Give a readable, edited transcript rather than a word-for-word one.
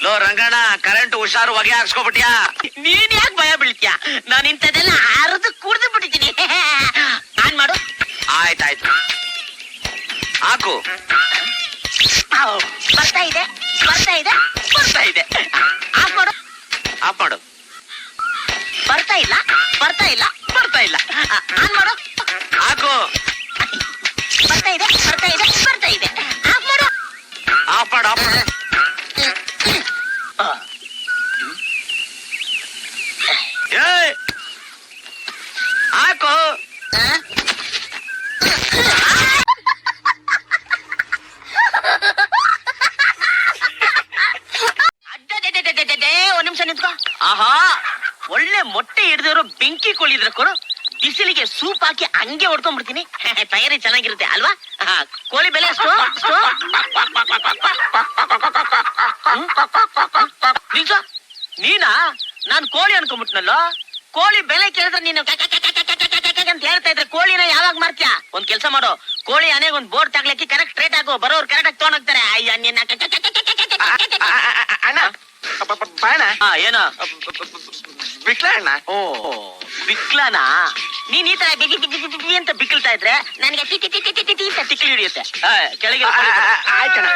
Low Ranganna, current ಹುಷಾರು ಹೊಗೆ ಹಾಕ್ಸ್ಕೊಬಿಟ್ಯಾ? ನೀನ್ ಯಾಕೆ ಭಯ ಬೀಳ್ತೀಯ? ನಾನು ಇಂಥದೆಲ್ಲ ಅರ್ದು ಕುಡ್ದು ಬಿಟ್ಟಿದ್ದೀನಿ. ಆನ್ ಮಾಡು. ಆಯ್ತಾಯ್ತು, ಹಾಕು. ಬರ್ತಾ ಇದೆ, ಬರ್ತಾ ಇದೆ, ಬರ್ತಾ ಇದೆ. ಆಫ್ ಮಾಡು. ಆಫ್ ಮಾಡು. ಬರ್ತಾ ಇಲ್ಲ, ಬರ್ತಾ ಇಲ್ಲ, ಬರ್ತಾ ಇಲ್ಲ. ಆನ್ ಮಾಡು. ಹಾಕು. ಬರ್ತಾ ಇದೆ, ಬರ್ತಾ ಇದೆ, ಬರ್ತಾ ಇದೆ. ಆಫ್ ಮಾಡು. ಆಫ್ ಮಾಡು, ಆಫ್ ಮಾಡು. ಏಯ್, ಹಾಕು. ಒಂದ್ ನಿಮಿಷ ನಿಂತ್ಕೋ. ಆಹಾ, ಒಳ್ಳೆ ಮೊಟ್ಟೆ ಹಿಡಿದವರು ಬೆಂಕಿ ಕೊಳಿದ್ರೆ ಕೊಡು, ಬಿಸಿಲಿಗೆ ಸೂಪ್ ಹಾಕಿ ಹಂಗೆ ಹೊಡ್ಕೊಂಡ್ಬಿಡ್ತೀನಿ. ತಯಾರಿ ಚೆನ್ನಾಗಿರುತ್ತೆ ಅಲ್ವಾ? ಕೋಳಿ ಬೆಲೆ ಎಷ್ಟು? ನಿಲ್ಸು. ನೀನಾ? ನಾನ್ ಕೋಳಿ ಅನ್ಕೊಂಡ್ಬಿಟ್ನಲ್ಲೋ. ಕೋಳಿ ಬೆಲೆ ಕೇಳಿದ್ರೆ ನೀನು ಅಂತ ಹೇಳ್ತಾ ಇದ್ರೆ ಕೋಳಿನ ಯಾವಾಗ ಮಾರ್ತ್ಯಾ? ಒಂದ್ ಕೆಲ್ಸ ಮಾಡು, ಕೋಳಿ ಆನೆಗೆ ಒಂದ್ ಬೋರ್ಡ್ ತಗ್ಲಕ್ಕಿ ಕರೆಕ್ಟ್ ರೇಟ್ ಹಾಕು, ಬರೋರು ಕರೆಕ್ಟ್ ಆಗಿ ತಗೊಂಡೋಗ್ತಾರೆ. ಅಯ್ಯ ನಿನ್ನ ಅಣ್ಣ ಬಾಣ. ಏನೋ ಬಿಟ್ಲ ಅಣ್ಣ? ಓ ಬಿಕ್ಲನಾ? ನೀನ್ ಈ ತರ ಬಿಗಿ ಅಂತ ಬಿಕ್ಕಳ್ತಾ ಇದ್ರೆ ನನಗೆ T T T T T T ಅಂತ ತಿಕ್ಲಿ ಹಿಡಿಯುತ್ತೆ. ಕೆಳಗೆ ಆಯ್ತಣ್ಣ.